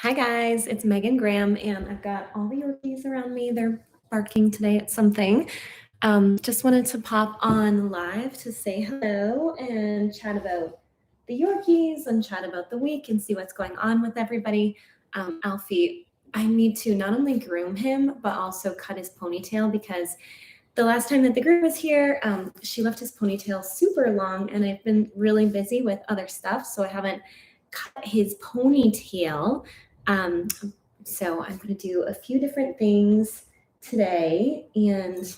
Hi guys, it's Megan Graham, and I've got all the Yorkies around me. They're barking today at something. Just wanted to pop on live to say hello and chat about the Yorkies and chat about the week and see what's going on with everybody. Alfie, I need to not only groom him, but also cut his ponytail because the last time that the groom was here, she left his ponytail super long, and I've been really busy with other stuff, so I haven't cut his ponytail. Um, so I'm going to do a few different things today, and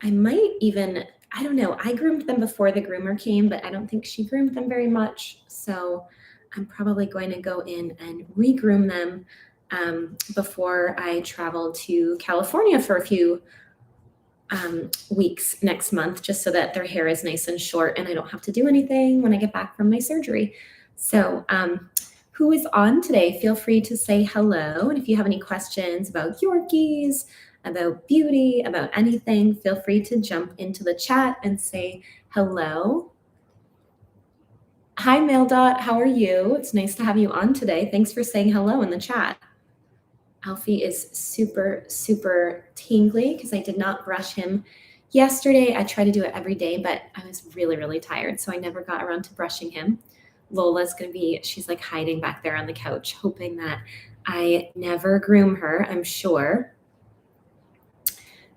I might even, I don't know, I groomed them before the groomer came, but I don't think she groomed them very much. So I'm probably going to go in and re-groom them before I travel to California for a few weeks next month, just so that their hair is nice and short and I don't have to do anything when I get back from my surgery. So who is on today? Feel free to say hello. And if you have any questions about Yorkies, about beauty, about anything, feel free to jump into the chat and say hello. Hi, Maildot. How are you? It's nice to have you on today. Thanks for saying hello in the chat. Alfie is super, super tingly because I did not brush him yesterday. I try to do it every day, but I was really, really tired, so I never got around to brushing him. Lola's going to be, she's like hiding back there on the couch, hoping that I never groom her, I'm sure.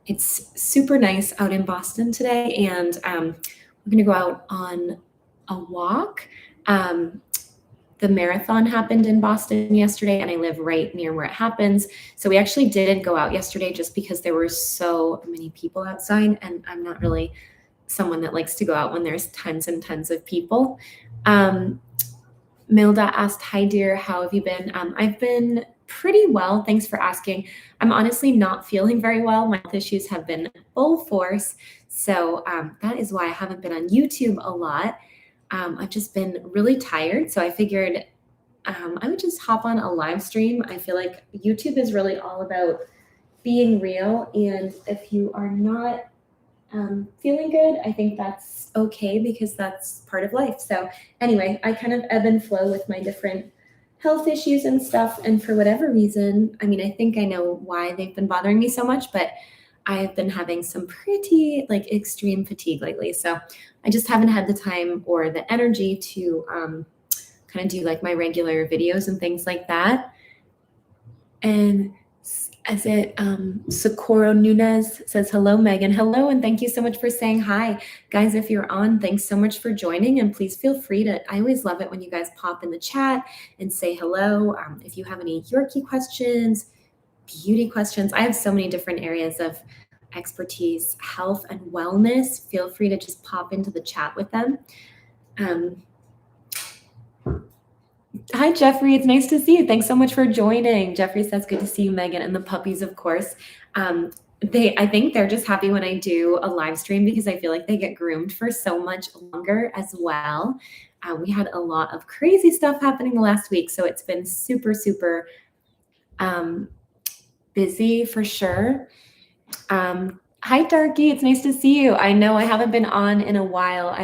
It's super nice out in Boston today, and we're going to go out on a walk. The marathon happened in Boston yesterday, and I live right near where it happens. So we actually didn't go out yesterday just because there were so many people outside, and I'm not really someone that likes to go out when there's tons and tons of people. Milda asked, hi dear, how have you been? I've been pretty well, thanks for asking. I'm honestly not feeling very well. My health issues have been full force, so that is why I haven't been on YouTube a lot. I've just been really tired, so I figured I would just hop on a live stream. I feel like YouTube is really all about being real, and if you are not feeling good, I think that's okay because that's part of life. So anyway, I kind of ebb and flow with my different health issues and stuff, and for whatever reason, I mean, I think I know why they've been bothering me so much, but I have been having some pretty like extreme fatigue lately. So I just haven't had the time or the energy to kind of do like my regular videos and things like that. And as it, Socorro Nunez says, hello, Megan. Hello, and thank you so much for saying hi. Guys, if you're on, thanks so much for joining, and please feel free to, I always love it when you guys pop in the chat and say hello. If you have any Yorkie questions, beauty questions, I have so many different areas of expertise, health and wellness, feel free to just pop into the chat with them. Hi, Jeffrey. It's nice to see you. Thanks so much for joining. Jeffrey says, good to see you, Megan, and the puppies, of course. I think they're just happy when I do a live stream because I feel like they get groomed for so much longer as well. We had a lot of crazy stuff happening the last week, so it's been super, super busy for sure. Hi, Darky. It's nice to see you. I know I haven't been on in a while.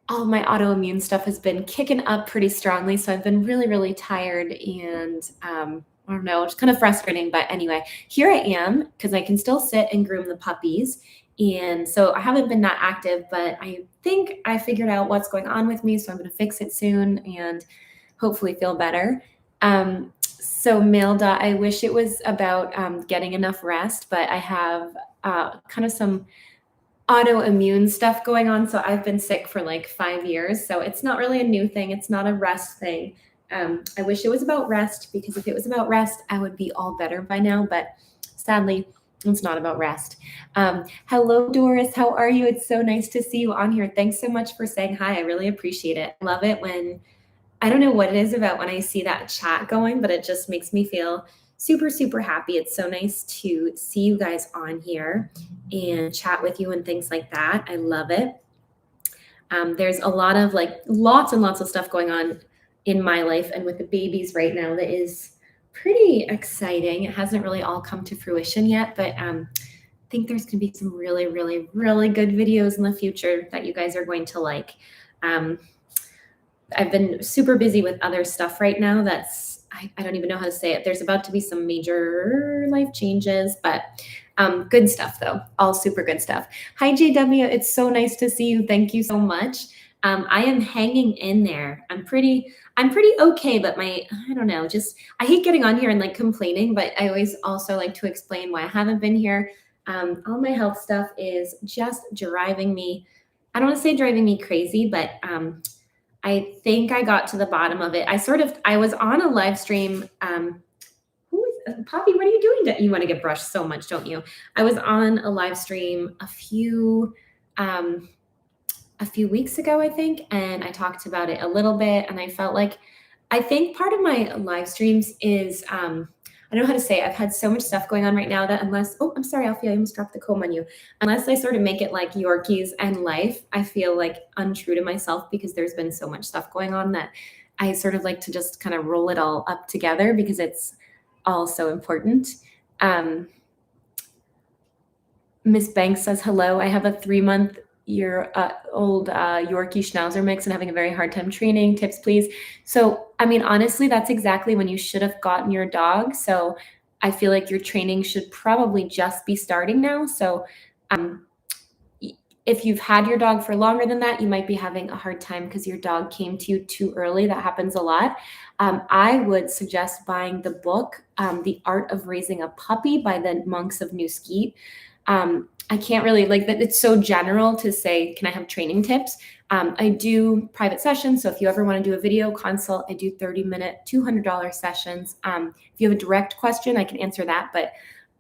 All my autoimmune stuff has been kicking up pretty strongly, so I've been really, really tired, and I don't know, it's kind of frustrating, but anyway, here I am because I can still sit and groom the puppies, and so I haven't been that active, but I think I figured out what's going on with me, so I'm going to fix it soon and hopefully feel better. So Milda, I wish it was about getting enough rest, but I have kind of some autoimmune stuff going on. So I've been sick for like 5 years. So it's not really a new thing. It's not a rest thing. I wish it was about rest, because if it was about rest, I would be all better by now. But sadly, it's not about rest. Hello, Doris. How are you? It's so nice to see you on here. Thanks so much for saying hi. I really appreciate it. I love it when, I don't know what it is about when I see that chat going, but it just makes me feel super, super happy. It's so nice to see you guys on here and chat with you and things like that. I love it. There's a lot of lots and lots of stuff going on in my life and with the babies right now that is pretty exciting. It hasn't really all come to fruition yet, but I think there's going to be some really, really, really good videos in the future that you guys are going to like. I've been super busy with other stuff right now that's I don't even know how to say it. There's about to be some major life changes, but good stuff though. All super good stuff. Hi, JW. It's so nice to see you. Thank you so much. I am hanging in there. I'm pretty okay, but I don't know, just, I hate getting on here and like complaining, but I always also like to explain why I haven't been here. All my health stuff is just driving me, I don't want to say driving me crazy, but I think I got to the bottom of it. I was on a live stream. Who is Poppy? What are you doing? You want to get brushed so much, don't you? I was on a live stream a few weeks ago, I think, and I talked about it a little bit. And I felt like, I think part of my live streams is, I don't know how to say it. I've had so much stuff going on right now that oh, I'm sorry, Alfie, I almost dropped the comb on you. Unless I sort of make it like Yorkies and life, I feel like untrue to myself because there's been so much stuff going on that I sort of like to just kind of roll it all up together because it's all so important. Miss Banks says, hello, I have a 3-month old Yorkie Schnauzer mix and having a very hard time training. Tips, please. So, I mean, honestly, that's exactly when you should have gotten your dog. So I feel like your training should probably just be starting now. So if you've had your dog for longer than that, you might be having a hard time because your dog came to you too early. That happens a lot. I would suggest buying the book, The Art of Raising a Puppy by the Monks of New Skeet. I can't really like that. It's so general to say, can I have training tips? I do private sessions. So if you ever want to do a video consult, I do 30-minute, $200 sessions. If you have a direct question, I can answer that. But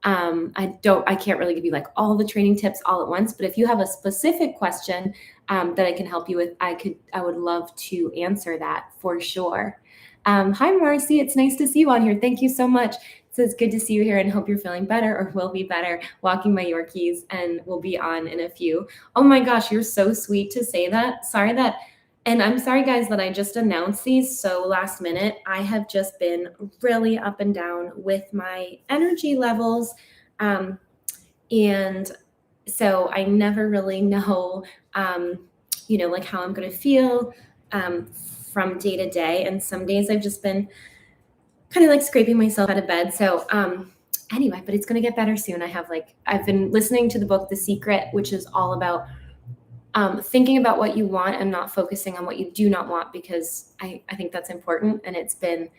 I can't really give you like all the training tips all at once. But if you have a specific question that I can help you with, I would love to answer that for sure. Hi, Marcy. It's nice to see you on here. Thank you so much. So it's good to see you here and hope you're feeling better or will be better walking my Yorkies, and we'll be on in a few. Oh my gosh, you're so sweet to say that. And I'm sorry guys that I just announced these so last minute. I have just been really up and down with my energy levels. And so I never really know, like how I'm going to feel from day to day. And some days I've just been kind of like scraping myself out of bed. So anyway, but it's going to get better soon. I've been listening to the book, The Secret, which is all about thinking about what you want and not focusing on what you do not want, because I think that's important. And it's been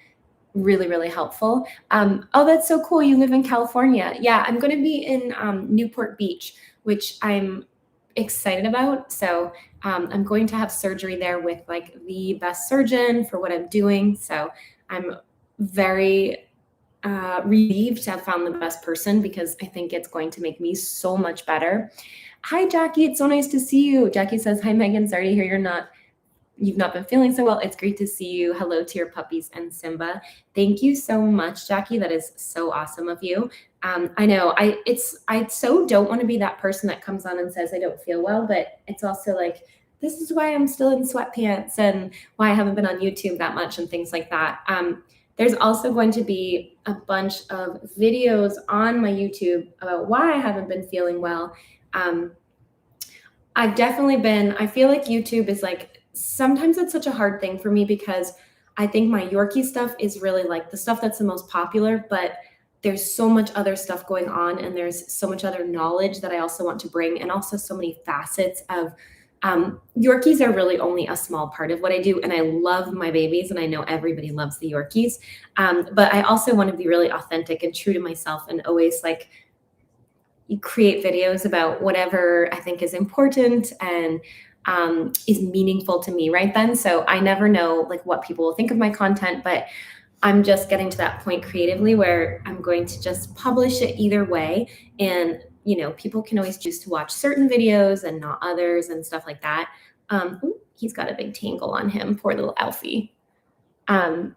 really, really helpful. Oh, that's so cool. You live in California. Yeah, I'm going to be in Newport Beach, which I'm excited about. So I'm going to have surgery there with like the best surgeon for what I'm doing. So I'm very relieved to have found the best person because I think it's going to make me so much better. Hi, Jackie. It's so nice to see you. Jackie says, hi, Megan. Sorry to hear you've not been feeling so well. It's great to see you. Hello to your puppies and Simba. Thank you so much, Jackie. That is so awesome of you. I know I so don't want to be that person that comes on and says I don't feel well, but it's also like, this is why I'm still in sweatpants and why I haven't been on YouTube that much and things like that. There's also going to be a bunch of videos on my YouTube about why I haven't been feeling well. I feel like YouTube is like, sometimes it's such a hard thing for me because I think my Yorkie stuff is really like the stuff that's the most popular, but there's so much other stuff going on and there's so much other knowledge that I also want to bring, and also so many facets of Yorkies are really only a small part of what I do. And I love my babies and I know everybody loves the Yorkies. But I also want to be really authentic and true to myself and always like create videos about whatever I think is important and is meaningful to me right then. So I never know like what people will think of my content, but I'm just getting to that point creatively where I'm going to just publish it either way. And people can always choose to watch certain videos and not others and stuff like that. He's got a big tangle on him, poor little Alfie. Thank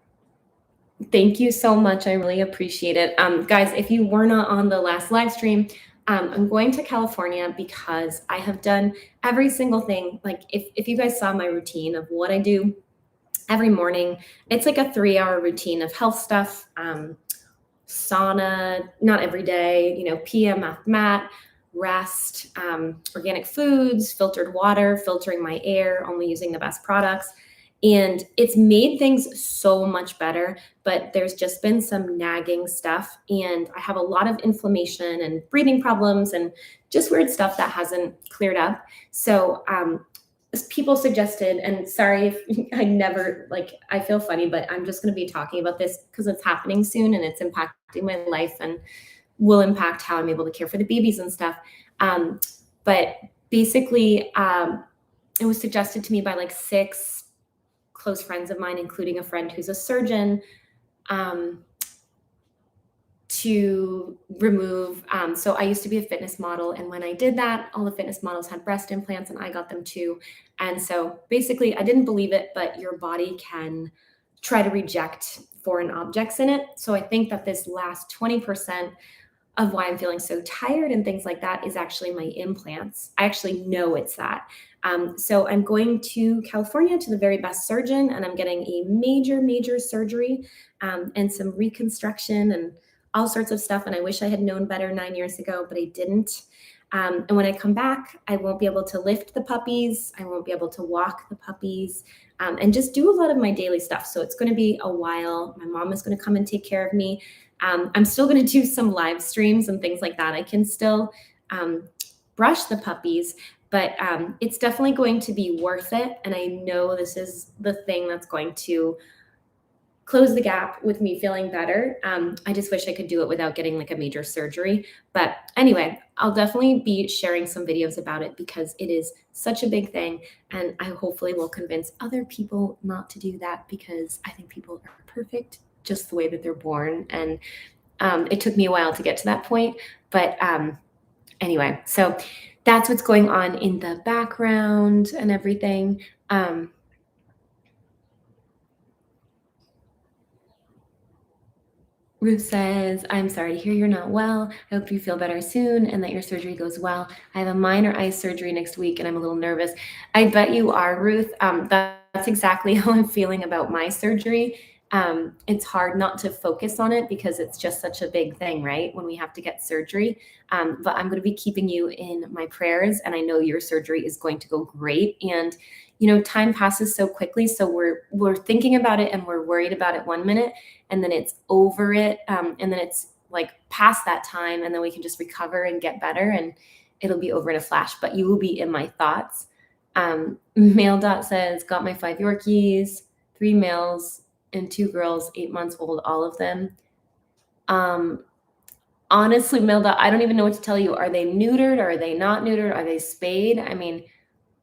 you so much. I really appreciate it. Guys, if you were not on the last live stream, I'm going to California because I have done every single thing. Like if you guys saw my routine of what I do every morning, it's like a 3-hour routine of health stuff, sauna, not every day, PM mat, rest, organic foods, filtered water, filtering my air, only using the best products. And it's made things so much better, but there's just been some nagging stuff. And I have a lot of inflammation and breathing problems and just weird stuff that hasn't cleared up. So, people suggested, and sorry if I never like, I feel funny, but I'm just going to be talking about this because it's happening soon and it's impacting my life and will impact how I'm able to care for the babies and stuff. Um, but basically, it was suggested to me by like six close friends of mine, including a friend who's a surgeon, um, to remove. So I used to be a fitness model, and when I did that, all the fitness models had breast implants, and I got them too. And so basically, I didn't believe it, but your body can try to reject foreign objects in it. So I think that this last 20% of why I'm feeling so tired and things like that is actually my implants. I actually know it's that. So I'm going to California to the very best surgeon, and I'm getting a major, major surgery, and some reconstruction and all sorts of stuff. And I wish I had known better 9 years ago, but I didn't. And when I come back, I won't be able to lift the puppies. I won't be able to walk the puppies, and just do a lot of my daily stuff. So it's going to be a while. My mom is going to come and take care of me. I'm still going to do some live streams and things like that. I can still brush the puppies, but it's definitely going to be worth it. And I know this is the thing that's going to close the gap with me feeling better. I just wish I could do it without getting like a major surgery. But anyway, I'll definitely be sharing some videos about it because it is such a big thing. And I hopefully will convince other people not to do that because I think people are perfect just the way that they're born. And it took me a while to get to that point. But anyway, so that's what's going on in the background and everything. Ruth says, I'm sorry to hear you're not well. I hope you feel better soon and that your surgery goes well. I have a minor eye surgery next week and I'm a little nervous. I bet you are, Ruth. That's exactly how I'm feeling about my surgery. It's hard not to focus on it because it's just such a big thing, right? When we have to get surgery. But I'm going to be keeping you in my prayers, and I know your surgery is going to go great. And time passes so quickly, so we're thinking about it and we're worried about it 1 minute, and then it's over it, and then it's like past that time, and then we can just recover and get better, and it'll be over in a flash. But you will be in my thoughts. Male Dot says, got my 5 Yorkies, 3 males and 2 girls, 8 months old, all of them. Honestly, Male Dot, I don't even know what to tell you. Are they neutered? Are they not neutered? Are they spayed? I mean,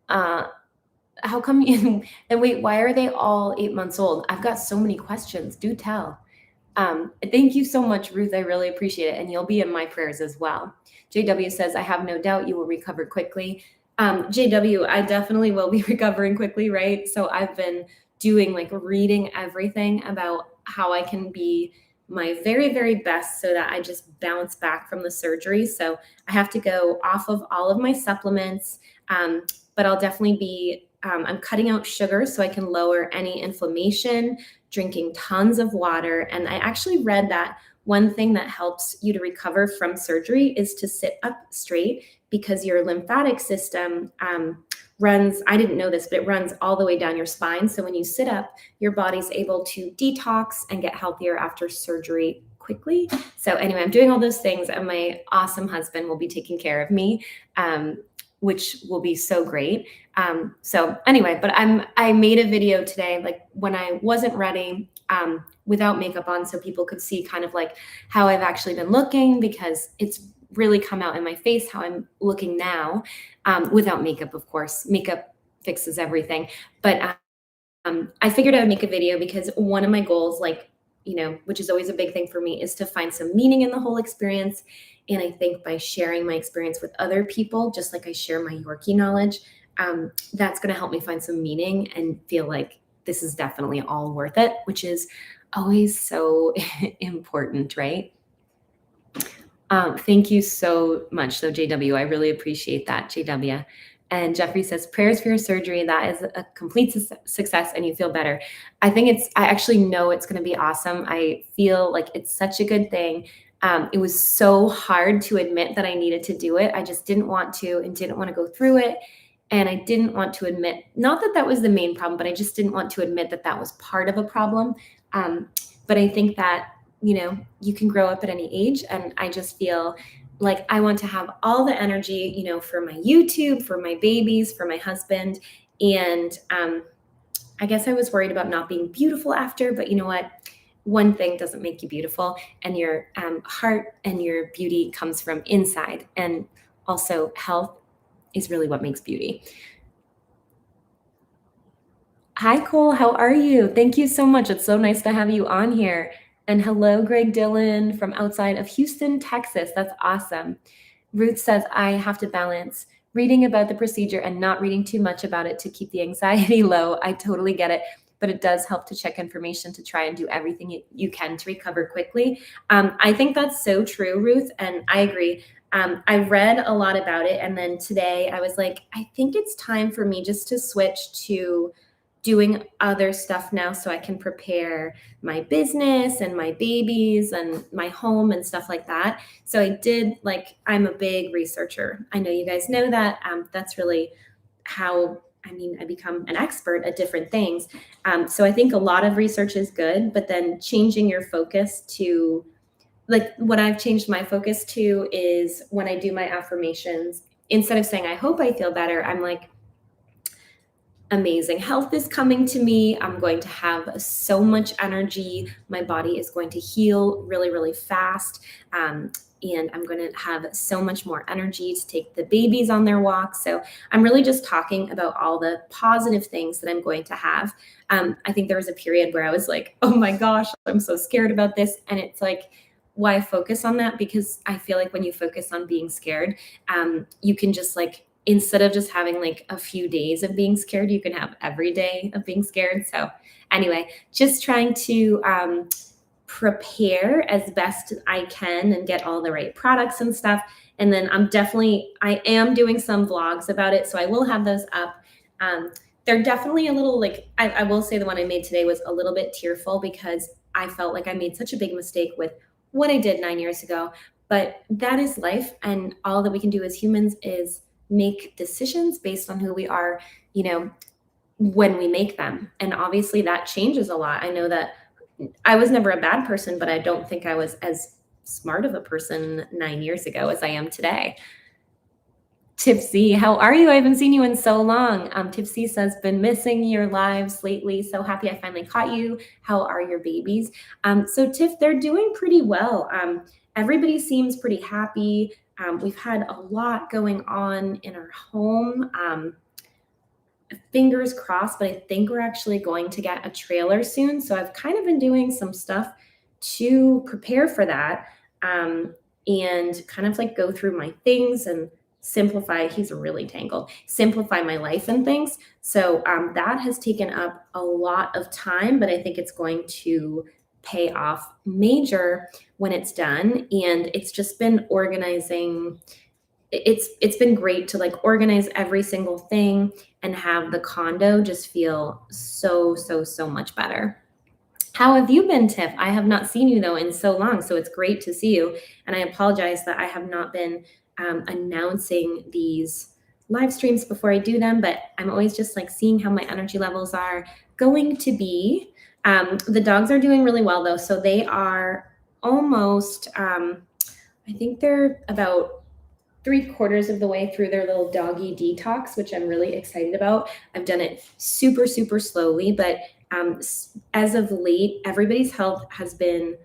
how come you, and wait, why are they all 8 months old? I've got so many questions. Do tell. Thank you so much, Ruth. I really appreciate it. And you'll be in my prayers as well. JW says, I have no doubt you will recover quickly. JW, I definitely will be recovering quickly, right? So I've been doing like reading everything about how I can be my very, very best so that I just bounce back from the surgery. So I have to go off of all of my supplements, but I'll definitely be, I'm cutting out sugar so I can lower any inflammation, drinking tons of water. And I actually read that one thing that helps you to recover from surgery is to sit up straight because your lymphatic system runs, I didn't know this, but it runs all the way down your spine. So when you sit up, your body's able to detox and get healthier after surgery quickly. So anyway, I'm doing all those things, and my awesome husband will be taking care of me, which will be so great. So anyway, but I made a video today, like when I wasn't ready, without makeup on, so people could see kind of like how I've actually been looking, because it's really come out in my face how I'm looking now, without makeup, of course. Makeup fixes everything. But I figured I would make a video because one of my goals, like, which is always a big thing for me, is to find some meaning in the whole experience. And I think by sharing my experience with other people, just like I share my Yorkie knowledge, that's going to help me find some meaning and feel like this is definitely all worth it, which is always so important, right? Thank you so much, though, JW. I really appreciate that, JW. And Jeffrey says, prayers for your surgery. That is a complete success and you feel better. I actually know it's going to be awesome. I feel like it's such a good thing. It was so hard to admit that I needed to do it. I just didn't want to and didn't want to go through it. And I didn't want to admit, not that that was the main problem, but I just didn't want to admit that that was part of a problem. Um, but I think that, you can grow up at any age. And I just feel like I want to have all the energy, for my YouTube, for my babies, for my husband. And I guess I was worried about not being beautiful after, but you know what? One thing doesn't make you beautiful, and your heart and your beauty comes from inside. And also, health is really what makes beauty. Hi, Cole. How are you? Thank you so much. It's so nice to have you on here. And hello, Greg Dillon from outside of Houston, Texas. That's awesome. Ruth says, I have to balance reading about the procedure and not reading too much about it to keep the anxiety low. I totally get it, but it does help to check information to try and do everything you can to recover quickly. I think that's so true, Ruth, and I agree. I read a lot about it, and then today I was like, I think it's time for me just to switch to doing other stuff now so I can prepare my business and my babies and my home and stuff like that. So I did, like, I'm a big researcher. I know you guys know that. That's really how, I become an expert at different things. So I think a lot of research is good, but then changing your focus to, like, what I've changed my focus to is when I do my affirmations, instead of saying, I hope I feel better, I'm like, amazing health is coming to me. I'm going to have so much energy. My body is going to heal really, really fast. And I'm going to have so much more energy to take the babies on their walks. So I'm really just talking about all the positive things that I'm going to have. I think there was a period where I was like, oh my gosh, I'm so scared about this. And it's like, why focus on that? Because I feel like when you focus on being scared, you can just, like, instead of just having like a few days of being scared, you can have every day of being scared. So anyway, just trying to prepare as best I can and get all the right products and stuff. And then I am doing some vlogs about it. So I will have those up. They're definitely a little, like, I will say the one I made today was a little bit tearful because I felt like I made such a big mistake with what I did 9 years ago. But that is life. And all that we can do as humans is make decisions based on who we are, when we make them. And obviously that changes a lot. I know that I was never a bad person, but I don't think I was as smart of a person 9 years ago as I am today. Tipsy, how are you? I haven't seen you in so long. Tipsy says, been missing your lives lately. So happy I finally caught you. How are your babies? So Tiff, they're doing pretty well. Everybody seems pretty happy. We've had a lot going on in our home. Fingers crossed, but I think we're actually going to get a trailer soon. So I've kind of been doing some stuff to prepare for that, and kind of like go through my things and simplify. He's really tangled. Simplify my life and things. So that has taken up a lot of time, but I think it's going to pay off major when it's done. And it's just been organizing. It's been great to, like, organize every single thing and have the condo just feel so much better. How have you been, Tiff? I have not seen you though in so long, so it's great to see you. And I apologize that I have not been announcing these live streams before I do them, but I'm always just like seeing how my energy levels are going to be. The dogs are doing really well though, so they are almost. I think they're about 3/4 of the way through their little doggy detox, which I'm really excited about. I've done it super slowly, but as of late, everybody's health has been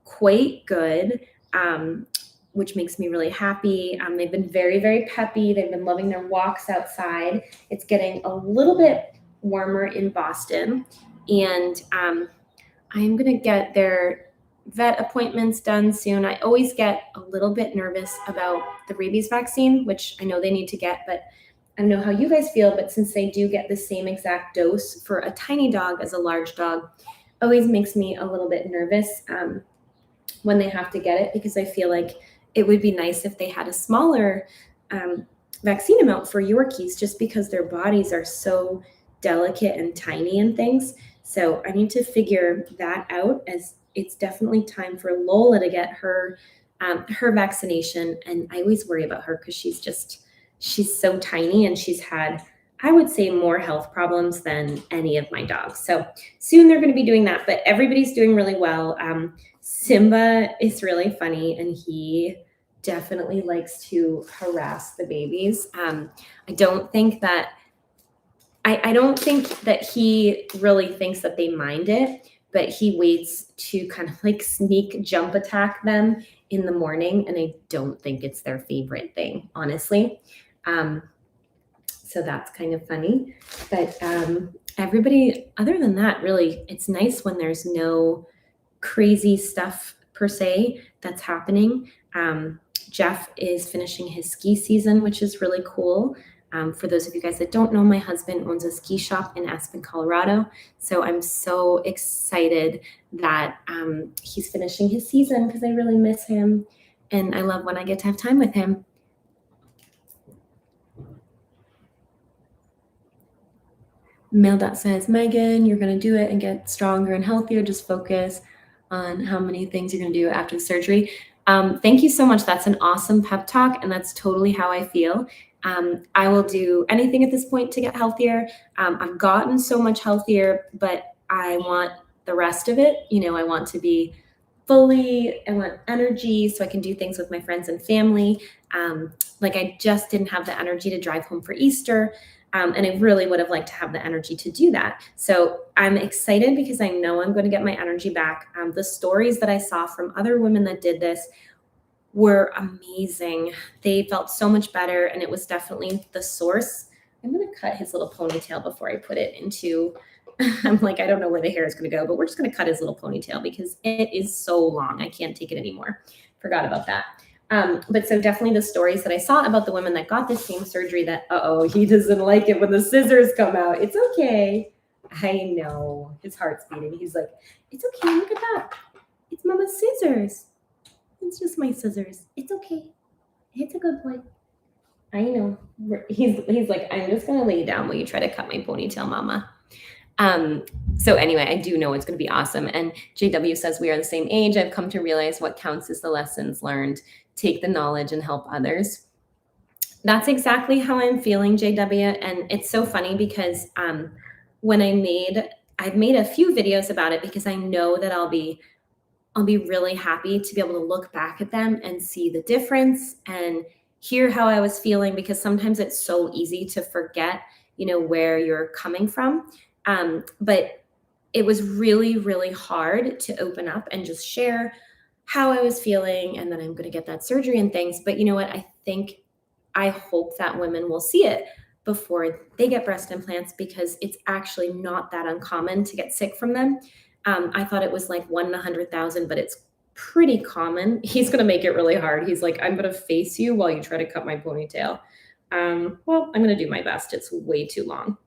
quite good, which makes me really happy. They've been very peppy. They've been loving their walks outside. It's getting a little bit warmer in Boston, and I'm going to get their vet appointments done soon. I always get a little bit nervous about the rabies vaccine, which I know they need to get, but I don't know how you guys feel, but since they do get the same exact dose for a tiny dog as a large dog, always makes me a little bit nervous when they have to get it, because I feel like it would be nice if they had a smaller vaccine amount for Yorkies, just because their bodies are so delicate and tiny and things. So I need to figure that out, as it's definitely time for Lola to get her vaccination. And I always worry about her because she's she's so tiny and she's had, I would say, more health problems than any of my dogs. So soon they're going to be doing that, but everybody's doing really well. Simba is really funny and he definitely likes to harass the babies. I don't think that I don't think that he really thinks that they mind it, but he waits to kind of like sneak jump attack them in the morning, and I don't think it's their favorite thing, honestly. Um, so that's kind of funny. But everybody, other than that, really, it's nice when there's no crazy stuff per se that's happening. Jeff is finishing his ski season, which is really cool. For those of you guys that don't know, my husband owns a ski shop in Aspen, Colorado. So I'm so excited that he's finishing his season because I really miss him. And I love when I get to have time with him. Mail says, Megan, you're going to do it and get stronger and healthier. Just focus on how many things you're going to do after the surgery. Thank you so much. That's an awesome pep talk, and that's totally how I feel. I will do anything at this point to get healthier. I've gotten so much healthier, but I want the rest of it. I want to be I want energy so I can do things with my friends and family. Like I just didn't have the energy to drive home for Easter. And I really would have liked to have the energy to do that. So I'm excited because I know I'm going to get my energy back. The stories that I saw from other women that did this were amazing. They felt so much better, and it was definitely the source. I'm going to cut his little ponytail before I put it into, I'm like, I don't know where the hair is going to go, but we're just going to cut his little ponytail because it is so long. I can't take it anymore. Forgot about that. But so definitely the stories that I saw about the women that got this same surgery that, he doesn't like it when the scissors come out. It's okay. I know. His heart's beating. He's like, it's okay. Look at that. It's Mama's scissors. It's just my scissors. It's okay. It's a good boy. I know. He's like, I'm just going to lay down while you try to cut my ponytail, Mama. So anyway, I do know it's going to be awesome. And JW says we are the same age. I've come to realize what counts is the lessons learned. Take the knowledge and help others. That's exactly how I'm feeling, JW. And it's so funny because when I've made a few videos about it because I know that I'll be really happy to be able to look back at them and see the difference and hear how I was feeling, because sometimes it's so easy to forget, where you're coming from. But it was really, really hard to open up and just share how I was feeling, and then I'm going to get that surgery and things. But you know what? I hope that women will see it before they get breast implants, because it's actually not that uncommon to get sick from them. I thought it was like 1 in 100,000, but it's pretty common. He's going to make it really hard. He's like, I'm going to face you while you try to cut my ponytail. Well, I'm going to do my best. It's way too long.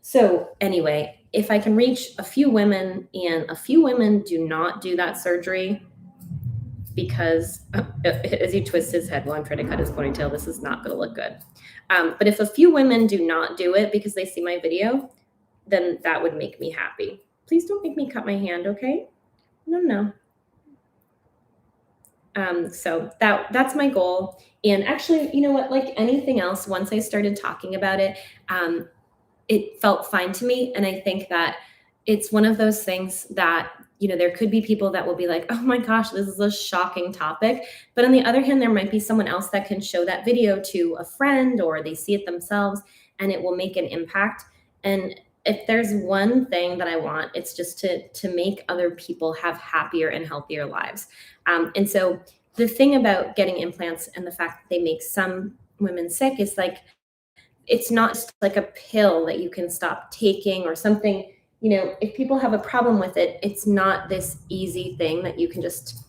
So anyway, if I can reach a few women, and a few women do not do that surgery because as he twists his head while I'm trying to cut his ponytail, this is not going to look good. But if a few women do not do it because they see my video, then that would make me happy. Please don't make me cut my hand, okay? No. So that's my goal. And actually, you know what, like anything else, once I started talking about it, it felt fine to me. And I think that it's one of those things that, there could be people that will be like, oh my gosh, this is a shocking topic. But on the other hand, there might be someone else that can show that video to a friend, or they see it themselves, and it will make an impact. And if there's one thing that I want, it's just to make other people have happier and healthier lives. And so the thing about getting implants and the fact that they make some women sick is like, it's not just like a pill that you can stop taking or something. If people have a problem with it, it's not this easy thing that you can just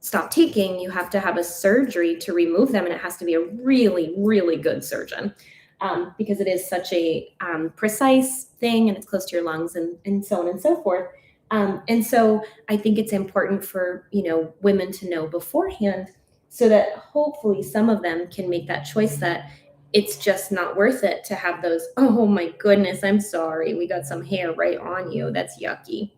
stop taking. You have to have a surgery to remove them, and it has to be a really, really good surgeon, because it is such a precise thing, and it's close to your lungs, and so on and so forth. And so I think it's important for women to know beforehand, so that hopefully some of them can make that choice that it's just not worth it to have those, oh my goodness, I'm sorry, we got some hair right on you, that's yucky,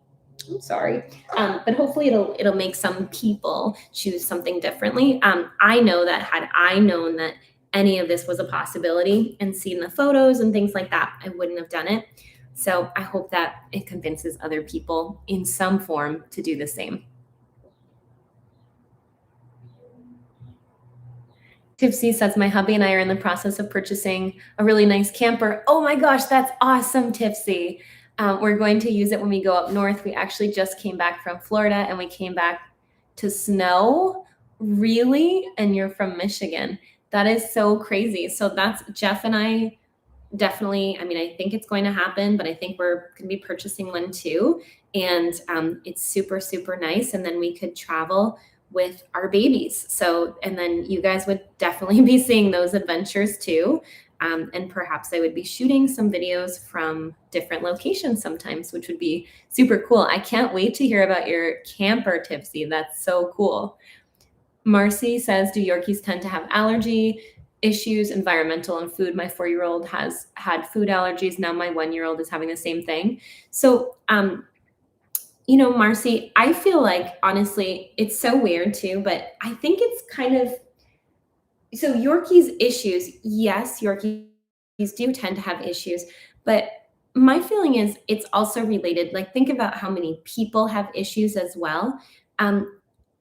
I'm sorry. But hopefully it'll make some people choose something differently. I know that had I known that any of this was a possibility and seen the photos and things like that, I wouldn't have done it. So I hope that it convinces other people in some form to do the same. Tipsy says, my hubby and I are in the process of purchasing a really nice camper. Oh my gosh, that's awesome, Tipsy. We're going to use it when we go up north. We actually just came back from Florida and we came back to snow. Really? And you're from Michigan. That is so crazy. So that's Jeff and I definitely, I mean, I think it's going to happen, but I think we're going to be purchasing one too. And it's super, super nice. And then we could travel with our babies. So, and then you guys would definitely be seeing those adventures too. And perhaps I would be shooting some videos from different locations sometimes, which would be super cool. I can't wait to hear about your camper, Tipsy. That's so cool. Marcy says, do Yorkies tend to have allergy issues, environmental and food? My 4-year-old has had food allergies. Now my 1-year-old is having the same thing. So, Marcy, I feel like honestly, it's so weird too, but I think it's kind of, so Yorkies issues, yes, Yorkies do tend to have issues, but my feeling is it's also related. Like, think about how many people have issues as well.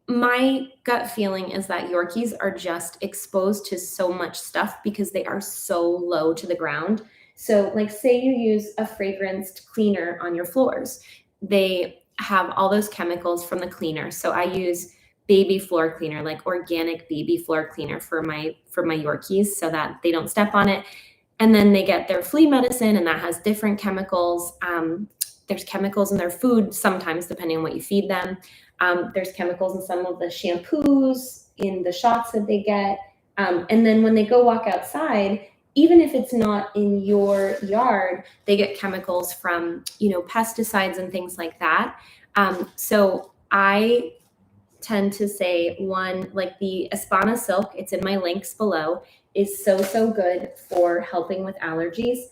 My gut feeling is that Yorkies are just exposed to so much stuff because they are so low to the ground. So, like, say you use a fragranced cleaner on your floors, they have all those chemicals from the cleaner. So, I use baby floor cleaner, like organic baby floor cleaner for my Yorkies, so that they don't step on it. And then they get their flea medicine, and that has different chemicals. There's chemicals in their food sometimes, depending on what you feed them. There's chemicals in some of the shampoos, in the shots that they get. And then when they go walk outside, even if it's not in your yard, they get chemicals from, pesticides and things like that. So I tend to say one, like the Espana Silk, it's in my links below, is so, so good for helping with allergies.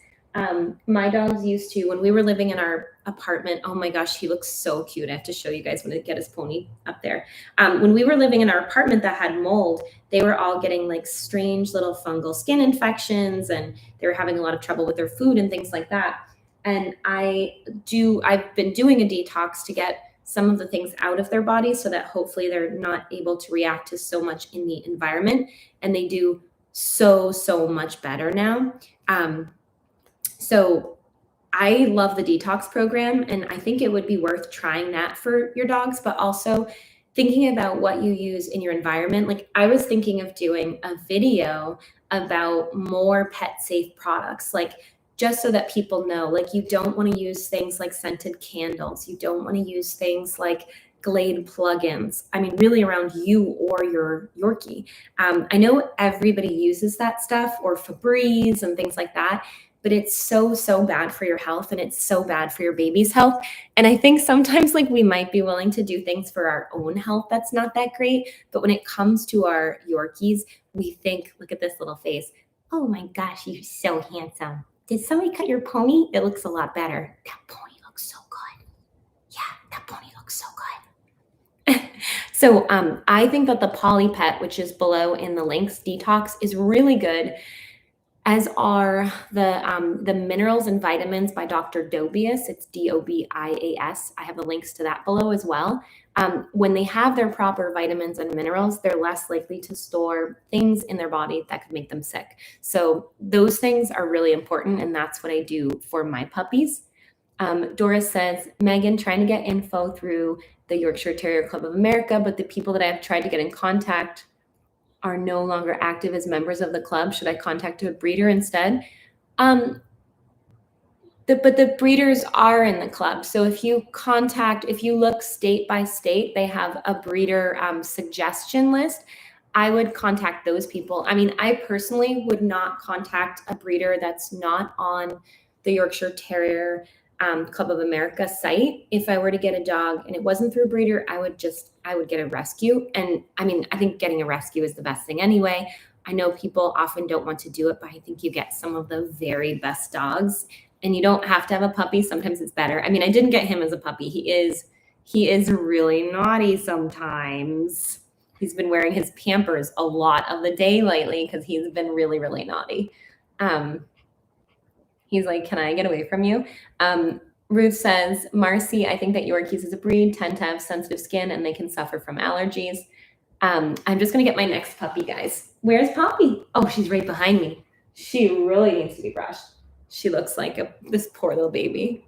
My dogs used to, when we were living in our apartment, oh my gosh, he looks so cute. I have to show you guys when I get his pony up there. When we were living in our apartment that had mold, they were all getting like strange little fungal skin infections, and they were having a lot of trouble with their food and things like that. And I've been doing a detox to get some of the things out of their body so that hopefully they're not able to react to so much in the environment. And they do so, so much better now. So I love the detox program, and I think it would be worth trying that for your dogs, but also thinking about what you use in your environment. Like, I was thinking of doing a video about more pet safe products, like just so that people know, like, you don't want to use things like scented candles. You don't want to use things like Glade plugins. I mean, really around you or your Yorkie. I know everybody uses that stuff, or Febreze and things like that, but it's so, so bad for your health, and it's so bad for your baby's health. And I think sometimes, like, we might be willing to do things for our own health that's not that great. But when it comes to our Yorkies, we think, look at this little face. Oh my gosh, you're so handsome. Did somebody cut your pony? It looks a lot better. That pony looks so good. Yeah, that pony looks so good. So I think that the Poly Pet, which is below in the links, detox, is really good, as are the minerals and vitamins by Dr. Dobias. It's Dobias. I have the links to that below as well. When they have their proper vitamins and minerals, they're less likely to store things in their body that could make them sick. So those things are really important, and that's what I do for my puppies. Doris says, Megan, trying to get info through the Yorkshire Terrier Club of America, but the people that I've tried to get in contact are no longer active as members of the club. Should I contact a breeder instead? But the breeders are in the club. So if you look state by state, they have a breeder suggestion list. I would contact those people. I mean, I personally would not contact a breeder that's not on the Yorkshire Terrier Club of America site. If I were to get a dog and it wasn't through a breeder, I would get a rescue. And I mean, I think getting a rescue is the best thing anyway. I know people often don't want to do it, but I think you get some of the very best dogs, and you don't have to have a puppy. Sometimes it's better. I mean, I didn't get him as a puppy. He is really naughty sometimes. He's been wearing his Pampers a lot of the day lately because he's been really, really naughty. He's like, can I get away from you? Ruth says, Marcy, I think that Yorkies as a breed tend to have sensitive skin and they can suffer from allergies. I'm just going to get my next puppy, guys. Where's Poppy? Oh, she's right behind me. She really needs to be brushed. She looks like this poor little baby.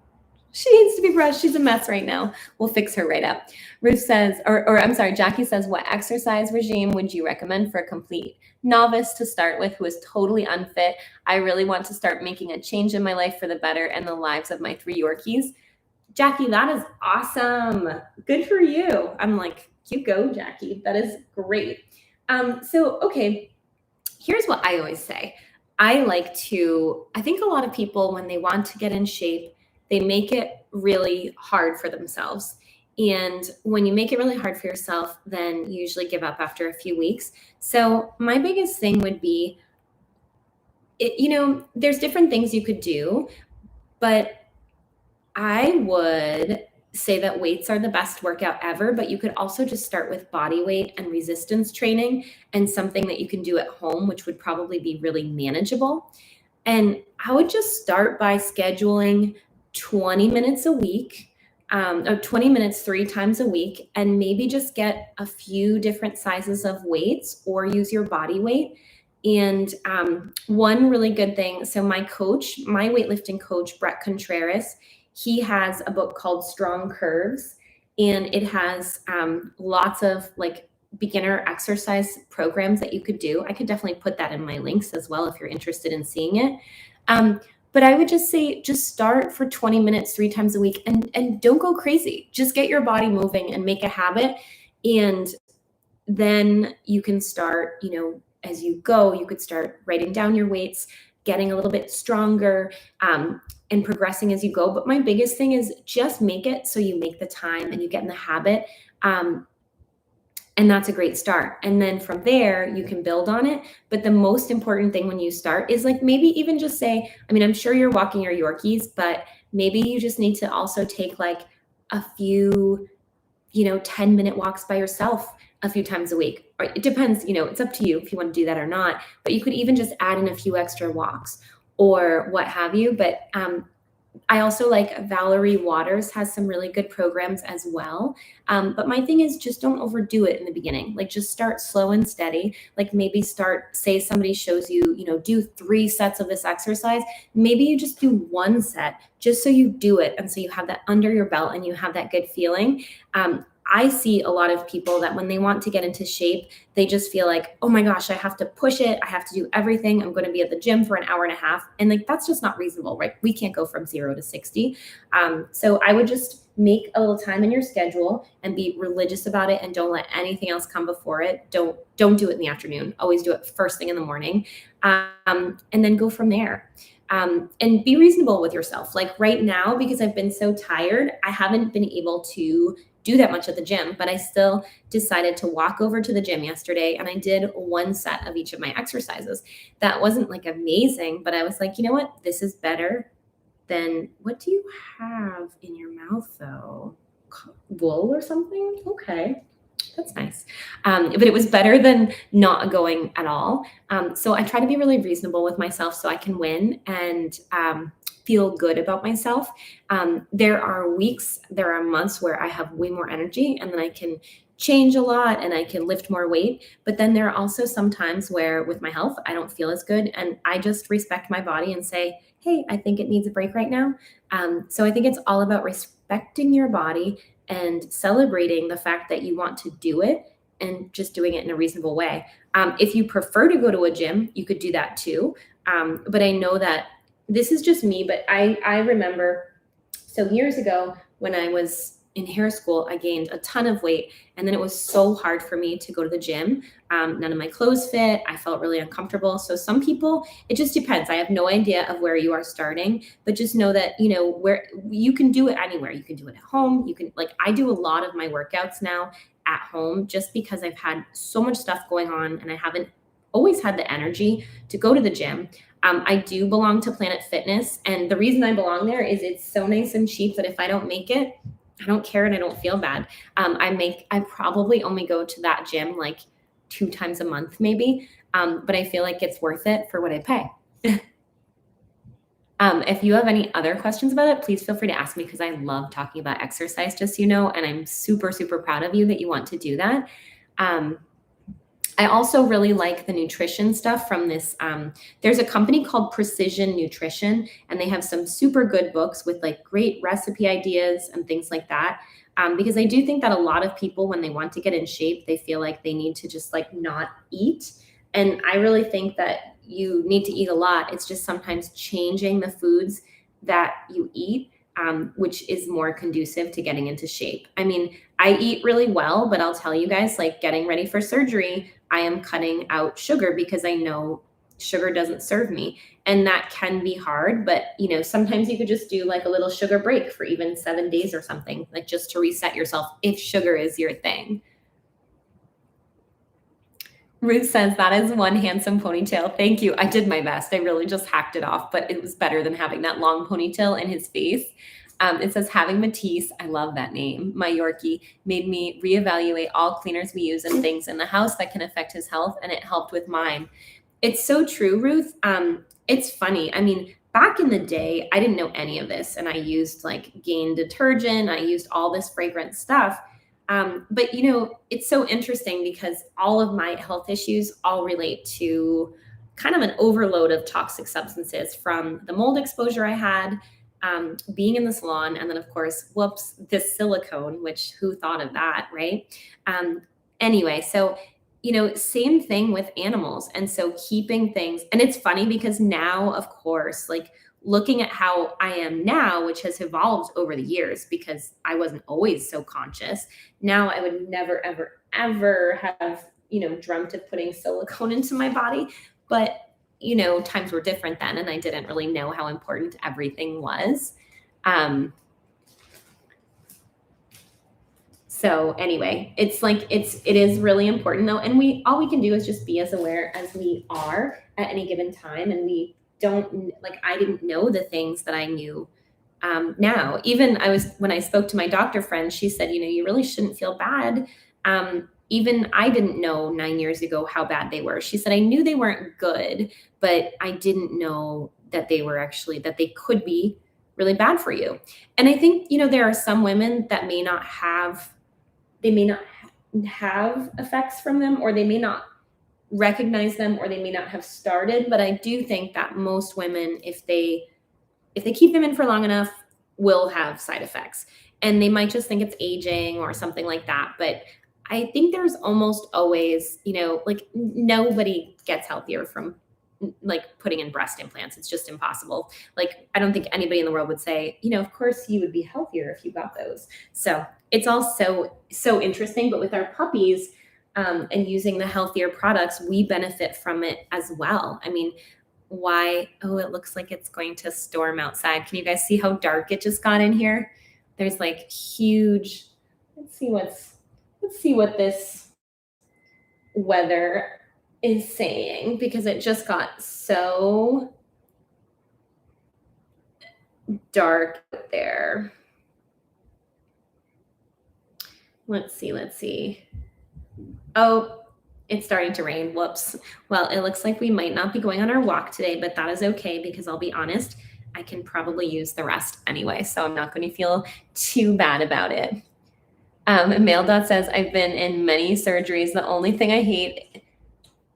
She needs to be brushed. She's a mess right now. We'll fix her right up. Ruth says, or I'm sorry, Jackie says, what exercise regime would you recommend for a complete novice to start with who is totally unfit? I really want to start making a change in my life for the better and the lives of my 3 Yorkies. Jackie, that is awesome. Good for you. I'm like, you go, Jackie. That is great. Okay, here's what I always say. I think a lot of people, when they want to get in shape, they make it really hard for themselves. And when you make it really hard for yourself, then you usually give up after a few weeks. So my biggest thing would be, there's different things you could do, but I would say that weights are the best workout ever, but you could also just start with body weight and resistance training and something that you can do at home, which would probably be really manageable. And I would just start by scheduling 20 minutes a week, or 20 minutes 3 times a week, and maybe just get a few different sizes of weights or use your body weight. And one really good thing, so my weightlifting coach, Brett Contreras, he has a book called Strong Curves, and it has lots of like beginner exercise programs that you could do. I could definitely put that in my links as well if you're interested in seeing it. But I would just say, just start for 20 minutes 3 times a week and don't go crazy. Just get your body moving and make a habit. And then you can start, as you go, you could start writing down your weights, getting a little bit stronger, and progressing as you go. But my biggest thing is just make it so you make the time and you get in the habit. And that's a great start. And then from there, you can build on it. But the most important thing when you start is like maybe even just say, I'm sure you're walking your Yorkies, but maybe you just need to also take like a few, 10-minute walks by yourself a few times a week. Or it depends, it's up to you if you want to do that or not. But you could even just add in a few extra walks or what have you. But I also like Valerie Waters has some really good programs as well. But my thing is just don't overdo it in the beginning. Like just start slow and steady. Like maybe say somebody shows you, do 3 sets of this exercise. Maybe you just do 1 set just so you do it. And so you have that under your belt and you have that good feeling. I see a lot of people that when they want to get into shape, they just feel like, oh my gosh, I have to push it. I have to do everything. I'm going to be at the gym for an hour and a half. And like, that's just not reasonable, right? We can't go from 0 to 60. So I would just make a little time in your schedule and be religious about it. And don't let anything else come before it. Don't do it in the afternoon. Always do it first thing in the morning. And then go from there. And be reasonable with yourself. Like right now, because I've been so tired, I haven't been able to do that much at the gym, but I still decided to walk over to the gym yesterday and I did 1 set of each of my exercises. That wasn't like amazing, but I was like, you know what? This is better than, what do you have in your mouth though? Wool or something? Okay. That's nice. But it was better than not going at all. So I try to be really reasonable with myself so I can win and feel good about myself. There are months where I have way more energy and then I can change a lot and I can lift more weight. But then there are also some times where with my health, I don't feel as good. And I just respect my body and say, hey, I think it needs a break right now. So I think it's all about respecting your body and celebrating the fact that you want to do it and just doing it in a reasonable way. If you prefer to go to a gym, you could do that too. But I know that this is just me, but I remember, so years ago when I was in hair school, I gained a ton of weight and then it was so hard for me to go to the gym. None of my clothes fit. I felt really uncomfortable. So some people, it just depends. I have no idea of where you are starting, but just know that, where you can do it anywhere. You can do it at home. You can, like, I do a lot of my workouts now at home just because I've had so much stuff going on and I haven't always had the energy to go to the gym. I do belong to Planet Fitness. And the reason I belong there is it's so nice and cheap that if I don't make it, I don't care and I don't feel bad. I probably only go to that gym like 2 times a month, maybe. But I feel like it's worth it for what I pay. If you have any other questions about it, please feel free to ask me because I love talking about exercise, just so you know, and I'm super, super proud of you that you want to do that. I also really like the nutrition stuff from this. There's a company called Precision Nutrition, and they have some super good books with like great recipe ideas and things like that. Because I do think that a lot of people, when they want to get in shape, they feel like they need to just like not eat. And I really think that you need to eat a lot. It's just sometimes changing the foods that you eat, which is more conducive to getting into shape. I mean, I eat really well, but I'll tell you guys, like getting ready for surgery, I am cutting out sugar because I know sugar doesn't serve me. And that can be hard, but sometimes you could just do like a little sugar break for even 7 days or something, like just to reset yourself if sugar is your thing. Ruth says that is one handsome ponytail. Thank you. I did my best. I really just hacked it off, but it was better than having that long ponytail in his face. It says having Matisse, I love that name, my Yorkie, made me reevaluate all cleaners we use and things in the house that can affect his health, and it helped with mine. It's so true, Ruth. It's funny. I mean, back in the day, I didn't know any of this, and I used like Gain detergent. I used all this fragrant stuff. But it's so interesting because all of my health issues all relate to kind of an overload of toxic substances from the mold exposure I had, being in the salon, and then of course, whoops, this silicone, which who thought of that, right? Anyway, so same thing with animals. And so keeping things, and it's funny because now, of course, like looking at how I am now, which has evolved over the years because I wasn't always so conscious. Now I would never, ever, ever have, dreamt of putting silicone into my body. But, times were different then, and I didn't really know how important everything was. So anyway, it is really important though. And all we can do is just be as aware as we are at any given time. And I didn't know the things that I knew now. Even when I spoke to my doctor friend, she said, you really shouldn't feel bad. Even I didn't know 9 years ago how bad they were. She said, I knew they weren't good, but I didn't know that that they could be really bad for you. And I think, there are some women that may not have effects from them, or they may not recognize them, or they may not have started. But I do think that most women, if they keep them in for long enough, will have side effects. And they might just think it's aging or something like that. But I think there's almost always, like nobody gets healthier from like putting in breast implants. It's just impossible. Like, I don't think anybody in the world would say, of course you would be healthier if you got those. So it's all so interesting. But with our puppies, and using the healthier products, we benefit from it as well. I mean, why? Oh, it looks like it's going to storm outside. Can you guys see how dark it just got in here? There's like huge, let's see what this weather is saying, because it just got so dark there. Let's see. Oh, it's starting to rain. Whoops. Well, it looks like we might not be going on our walk today, but that is okay because I'll be honest, I can probably use the rest anyway, so I'm not going to feel too bad about it. Mail Dot says, I've been in many surgeries. The only thing I hate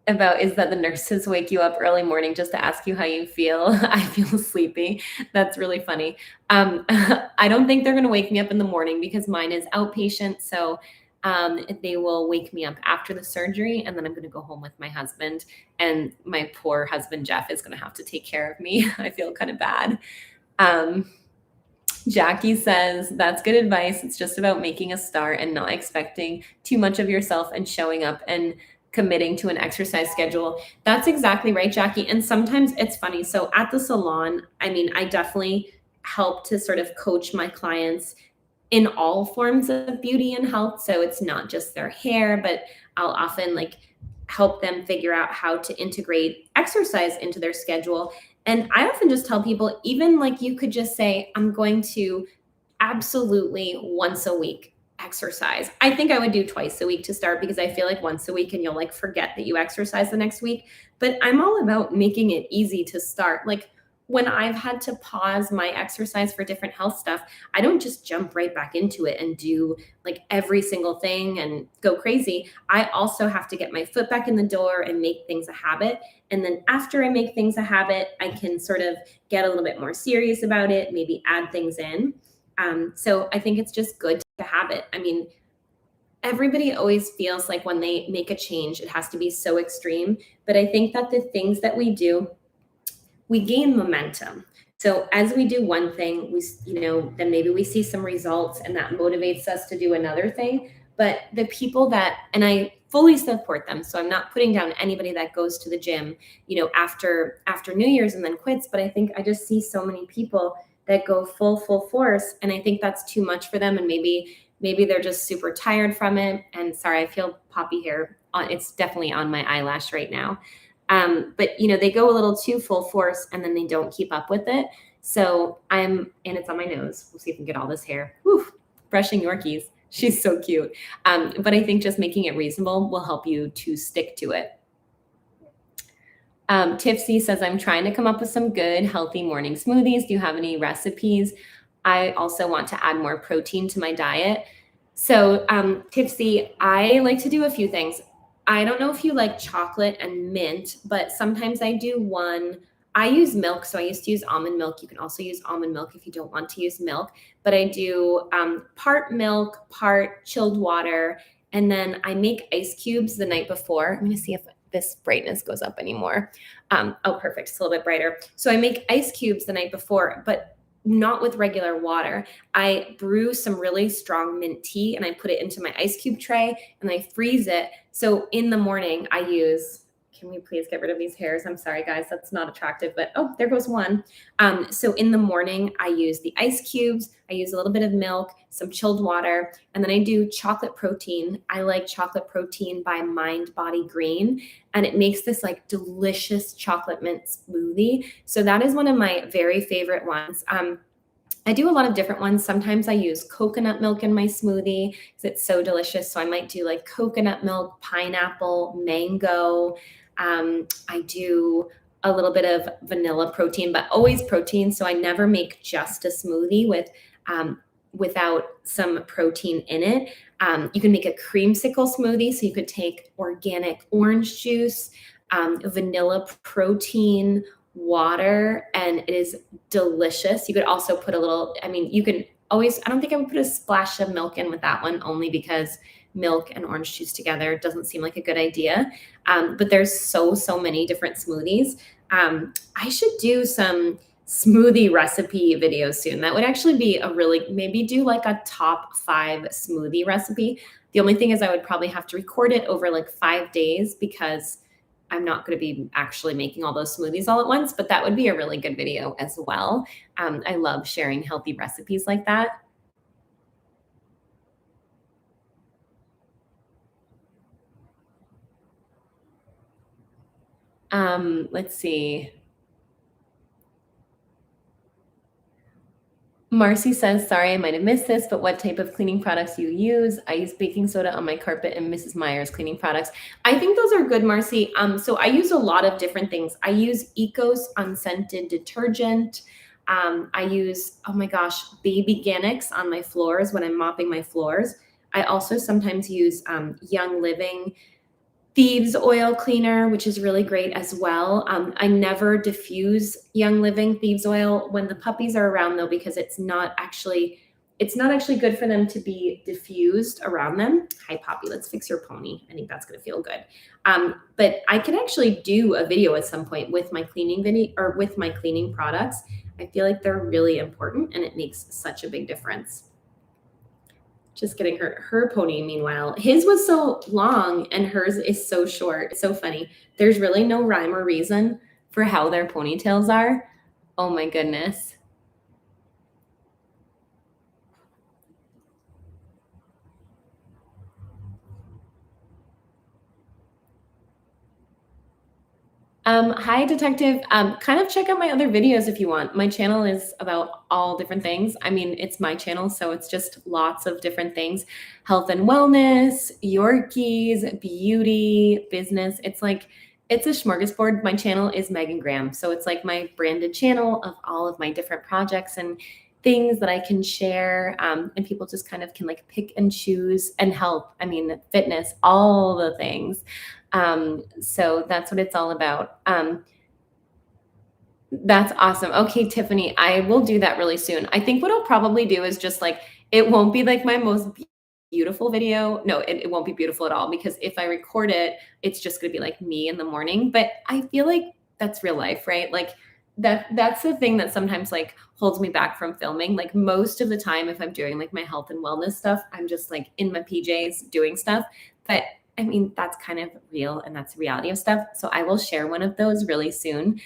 about is that the nurses wake you up early morning just to ask you how you feel. I feel sleepy. That's really funny. I don't think they're going to wake me up in the morning because mine is outpatient. So they will wake me up after the surgery, and then I'm going to go home with my husband, and my poor husband, Jeff, is going to have to take care of me. I feel kind of bad. Jackie says, that's good advice. It's just about making a start and not expecting too much of yourself and showing up and committing to an exercise schedule. That's exactly right, Jackie. And sometimes it's funny. So at the salon, I mean, I definitely help to sort of coach my clients in all forms of beauty and health. So it's not just their hair, but I'll often like help them figure out how to integrate exercise into their schedule. And I often just tell people, even like you could just say, I'm going to absolutely once a week exercise. I think I would do twice a week to start because I feel like once a week and you'll like forget that you exercise the next week. But I'm all about making it easy to start. Like when I've had to pause my exercise for different health stuff, I don't just jump right back into it and do like every single thing and go crazy. I also have to get my foot back in the door and make things a habit. And then after I make things a habit, I can sort of get a little bit more serious about it, maybe add things in. So I think it's just good to have it. I mean, everybody always feels like when they make a change, it has to be so extreme. But I think that the things that we do, we gain momentum. So as we do one thing, then maybe we see some results and that motivates us to do another thing. But the people that, and I fully support them. So I'm not putting down anybody that goes to the gym, after New Year's and then quits. But I think I just see so many people that go full force. And I think that's too much for them. And maybe they're just super tired from it. And sorry, I feel poppy hair on, it's definitely on my eyelash right now. But they go a little too full force and then they don't keep up with it. So and it's on my nose. We'll see if we can get all this hair. Whew, brushing Yorkies. She's so cute. But I think just making it reasonable will help you to stick to it. Tipsy says, I'm trying to come up with some good, healthy morning smoothies. Do you have any recipes? I also want to add more protein to my diet. So, Tipsy, I like to do a few things. I don't know if you like chocolate and mint, but sometimes I do one. I use milk, so I used to use almond milk. You can also use almond milk if you don't want to use milk. But I do part milk, part chilled water, and then I make ice cubes the night before. I'm going to see if this brightness goes up anymore. Oh, perfect. It's a little bit brighter. So I make ice cubes the night before, but not with regular water. I brew some really strong mint tea and I put it into my ice cube tray and I freeze it. So in the morning I use, can we please get rid of these hairs? I'm sorry guys, that's not attractive, but oh, there goes one. So in the morning I use the ice cubes, I use a little bit of milk, some chilled water, and then I do chocolate protein. I like chocolate protein by Mind Body Green, and it makes this like delicious chocolate mint smoothie. So that is one of my very favorite ones. I do a lot of different ones. Sometimes I use coconut milk in my smoothie because it's so delicious. So I might do like coconut milk, pineapple, mango. I do a little bit of vanilla protein, but always protein. So I never make just a smoothie without some protein in it. You can make a creamsicle smoothie. So you could take organic orange juice, vanilla protein, water, and it is delicious. You could also put a little, you can always, I don't think I would put a splash of milk in with that one only because milk and orange juice together doesn't seem like a good idea. But there's so many different smoothies. I should do some smoothie recipe videos soon. That would actually be maybe do like a top 5 smoothie recipe. The only thing is I would probably have to record it over like 5 days because I'm not going to be actually making all those smoothies all at once, but that would be a really good video as well. I love sharing healthy recipes like that. Let's see. Marcy says, sorry, I might have missed this, but what type of cleaning products do you use? I use baking soda on my carpet and Mrs. Meyer's cleaning products. I think those are good, Marcy. So I use a lot of different things. I use Ecos unscented detergent. I use, oh my gosh, Baby Ganix on my floors when I'm mopping my floors. I also sometimes use Young Living thieves oil cleaner, which is really great as well. I never diffuse Young Living thieves oil when the puppies are around though, because it's not actually good for them to be diffused around them. Hi Poppy, let's fix your pony. I think that's gonna feel good. But I could actually do a video at some point with my cleaning video or with my cleaning products. I feel like they're really important and it makes such a big difference. Just getting her pony. Meanwhile, his was so long and hers is so short. It's so funny. There's really no rhyme or reason for how their ponytails are. Oh my goodness. Hi, Detective. Kind of check out my other videos if you want. My channel is about all different things. I mean, it's my channel, so it's just lots of different things. Health and wellness, Yorkies, beauty, business. It's a smorgasbord. My channel is Megan Graham. So it's like my branded channel of all of my different projects and things that I can share. And people just kind of can like pick and choose and help. I mean, fitness, all the things. So that's what it's all about. That's awesome. Okay, Tiffany, I will do that really soon. I think what I'll probably do is just like, it won't be like my most beautiful video. No, it won't be beautiful at all because if I record it, it's just going to be like me in the morning. But I feel like that's real life, right? Like that's the thing that sometimes like holds me back from filming. Like most of the time, if I'm doing like my health and wellness stuff, I'm just like in my PJs doing stuff. But I mean, that's kind of real and that's the reality of stuff. So I will share one of those really soon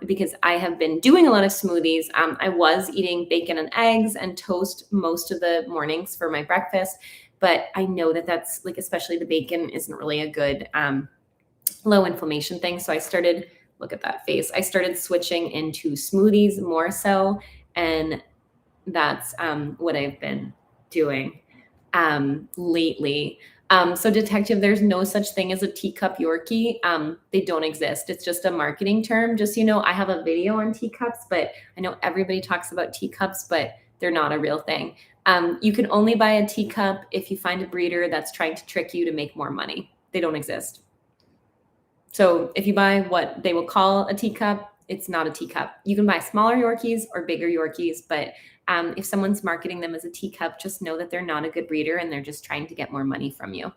because I have been doing a lot of smoothies. I was eating bacon and eggs and toast most of the mornings for my breakfast, but I know that that's like, especially the bacon isn't really a good low inflammation thing. So I started, look at that face. I started switching into smoothies more so. And that's what I've been doing lately. So Detective, there's no such thing as a teacup Yorkie. They don't exist. It's just a marketing term. Just, you know, I have a video on teacups, but I know everybody talks about teacups, but they're not a real thing. You can only buy a teacup if you find a breeder that's trying to trick you to make more money. They don't exist. So if you buy what they will call a teacup, it's not a teacup. You can buy smaller Yorkies or bigger Yorkies, but if someone's marketing them as a teacup, just know that they're not a good breeder and they're just trying to get more money from you.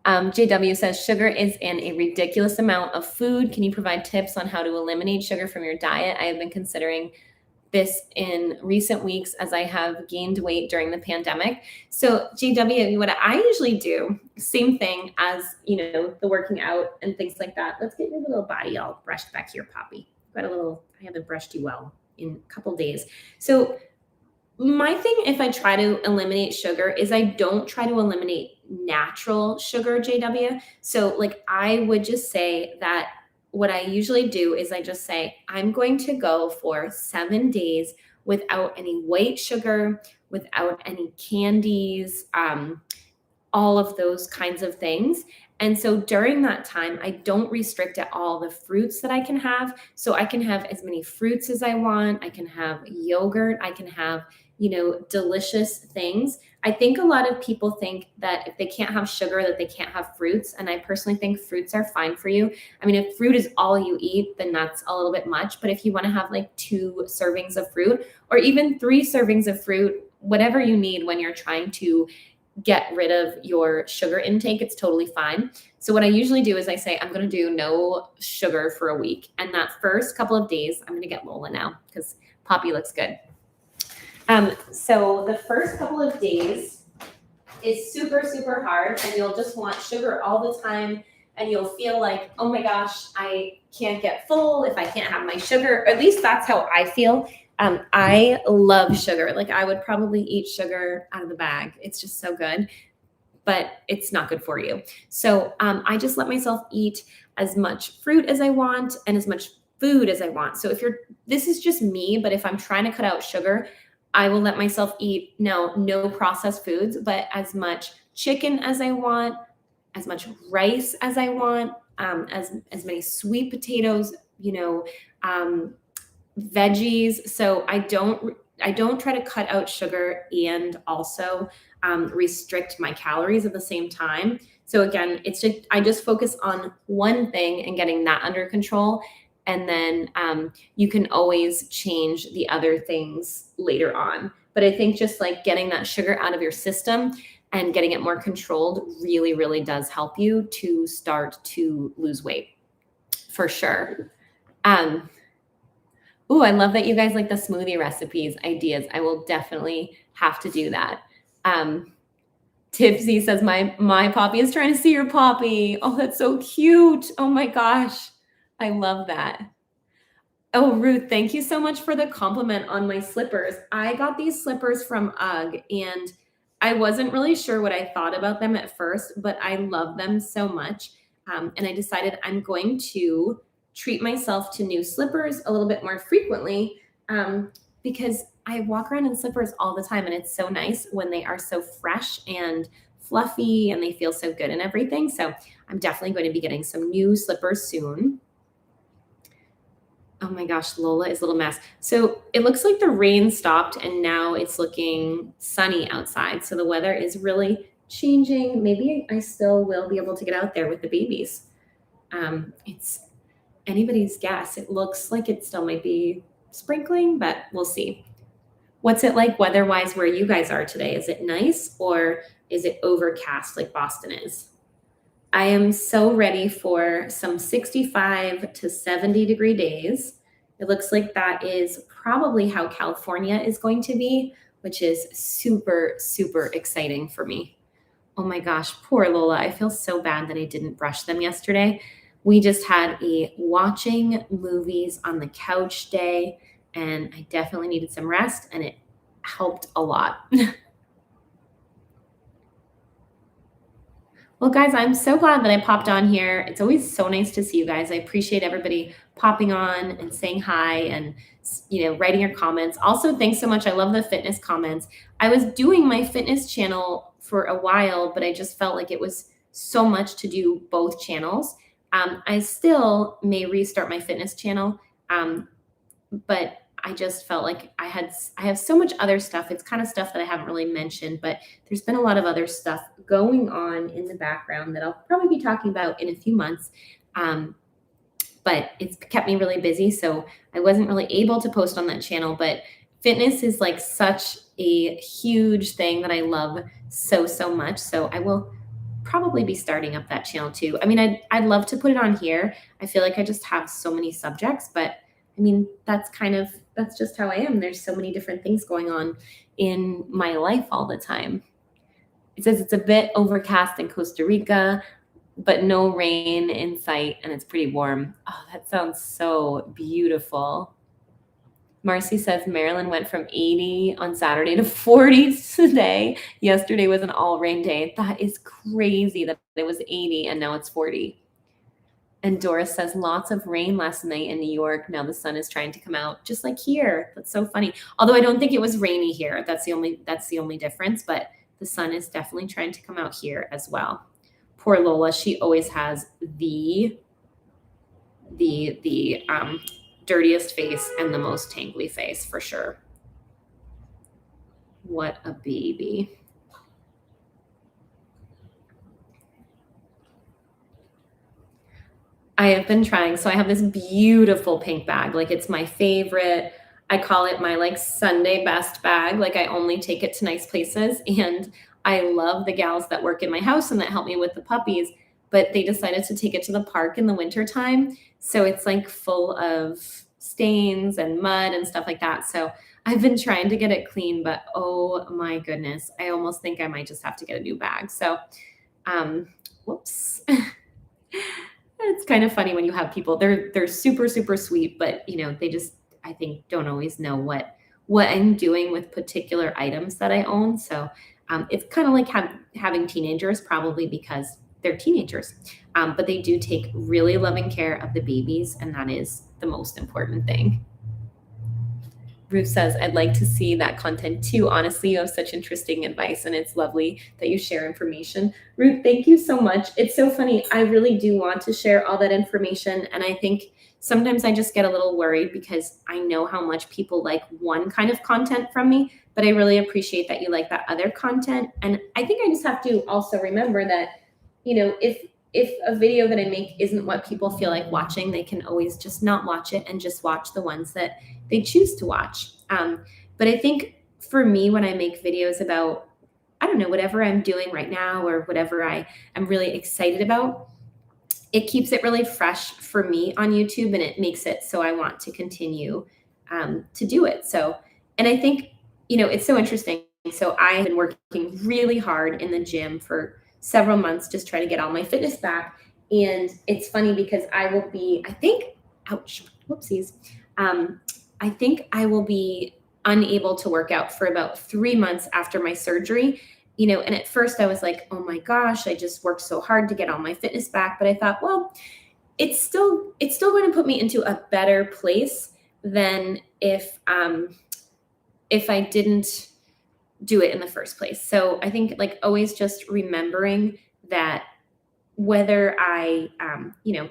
JW says sugar is in a ridiculous amount of food. Can you provide tips on how to eliminate sugar from your diet? I have been considering this in recent weeks as I have gained weight during the pandemic. So JW, what I usually do, same thing as, you know, the working out and things like that. Let's get your little body all brushed back here, Poppy. I haven't brushed you well in a couple days. So my thing, if I try to eliminate sugar, is I don't try to eliminate natural sugar, JW. So like I would just say that what I usually do is I just say, I'm going to go for 7 days without any white sugar, without any candies, all of those kinds of things. And so during that time, I don't restrict at all the fruits that I can have. So I can have as many fruits as I want. I can have yogurt. I can have, you know, delicious things. I think a lot of people think that if they can't have sugar, that they can't have fruits. And I personally think fruits are fine for you. I mean, if fruit is all you eat, then that's a little bit much. But if you want to have like 2 servings of fruit or even 3 servings of fruit, whatever you need when you're trying to get rid of your sugar intake, it's totally fine. So what I usually do is I say, I'm going to do no sugar for a week. And that first couple of days, I'm going to get Lola now because Poppy looks good. So the first couple of days is super, super hard and you'll just want sugar all the time. And you'll feel like, oh my gosh, I can't get full if I can't have my sugar. Or at least that's how I feel. I love sugar. Like I would probably eat sugar out of the bag. It's just so good, but it's not good for you. So I just let myself eat as much fruit as I want and as much food as I want. So this is just me, but if I'm trying to cut out sugar, I will let myself eat no processed foods, but as much chicken as I want, as much rice as I want, as many sweet potatoes, veggies. So I don't try to cut out sugar and also restrict my calories at the same time. So again, I just focus on one thing and getting that under control. And then you can always change the other things later on. But I think just like getting that sugar out of your system and getting it more controlled really, really does help you to start to lose weight for sure. Ooh, I love that you guys like the smoothie recipes, ideas. I will definitely have to do that. Tipsy says, my Poppy is trying to see your Poppy. Oh, that's so cute. Oh my gosh. I love that. Oh, Ruth, thank you so much for the compliment on my slippers. I got these slippers from UGG and I wasn't really sure what I thought about them at first, but I love them so much. And I decided I'm going to treat myself to new slippers a little bit more frequently, because I walk around in slippers all the time, and it's so nice when they are so fresh and fluffy and they feel so good and everything. So I'm definitely going to be getting some new slippers soon. Oh my gosh, Lola is a little mess. So it looks like the rain stopped and now it's looking sunny outside. So the weather is really changing. Maybe I still will be able to get out there with the babies. It's anybody's guess. It looks like it still might be sprinkling, but we'll see. What's it like weather-wise where you guys are today? Is it nice or is it overcast like Boston is? I am so ready for some 65 to 70-degree days. It looks like that is probably how California is going to be, which is super, super exciting for me. Oh my gosh, poor Lola. I feel so bad that I didn't brush them yesterday. We just had a watching movies on the couch day, and I definitely needed some rest, and it helped a lot. Well, guys, I'm so glad that I popped on here. It's always so nice to see you guys. I appreciate everybody popping on and saying hi and writing your comments. Also, thanks so much. I love the fitness comments. I was doing my fitness channel for a while, but I just felt like it was so much to do both channels. I still may restart my fitness channel, but I just felt like I have so much other stuff. It's kind of stuff that I haven't really mentioned, but there's been a lot of other stuff going on in the background that I'll probably be talking about in a few months. Um, but it's kept me really busy, so I wasn't really able to post on that channel. But fitness is like such a huge thing that I love so much. So I will probably be starting up that channel too. I mean, I'd love to put it on here. I feel like I just have so many subjects, but I mean, that's just how I am. There's so many different things going on in my life all the time. It says it's a bit overcast in Costa Rica, but no rain in sight, and it's pretty warm. Oh, that sounds so beautiful. Marcy says Maryland went from 80 on Saturday to 40 today. Yesterday was an all rain day. That is crazy that it was 80 and now it's 40. And Doris says lots of rain last night in New York. Now the sun is trying to come out, just like here. That's so funny. Although I don't think it was rainy here. That's the only difference. But the sun is definitely trying to come out here as well. Poor Lola. She always has the dirtiest face and the most tangly face for sure. What a baby. I have been trying. So I have this beautiful pink bag. Like it's my favorite. I call it my like Sunday best bag. Like I only take it to nice places. And I love the gals that work in my house and that help me with the puppies, but they decided to take it to the park in the winter time. So it's like full of stains and mud and stuff like that. So I've been trying to get it clean, but oh my goodness, I almost think I might just have to get a new bag. So, whoops. It's kind of funny when you have people, they're super, super sweet, but they just, I think, don't always know what I'm doing with particular items that I own. So it's kind of like having teenagers, probably because they're teenagers. But they do take really loving care of the babies, and that is the most important thing. Ruth says, I'd like to see that content too. Honestly, you have such interesting advice, and it's lovely that you share information. Ruth, thank you so much. It's so funny. I really do want to share all that information, and I think sometimes I just get a little worried because I know how much people like one kind of content from me, but I really appreciate that you like that other content. And I think I just have to also remember that, if a video that I make isn't what people feel like watching, they can always just not watch it and just watch the ones that they choose to watch. But I think for me, when I make videos about, I don't know, whatever I'm doing right now or whatever I am really excited about, it keeps it really fresh for me on YouTube, and it makes it so I want to continue to do it. So, and I think, it's so interesting. So I've been working really hard in the gym for several months, just trying to get all my fitness back. And it's funny because whoopsies. I think I will be unable to work out for about 3 months after my surgery. and at first I was like, oh my gosh, I just worked so hard to get all my fitness back. But I thought, well, it's still going to put me into a better place than if I didn't do it in the first place. So I think like always just remembering that whether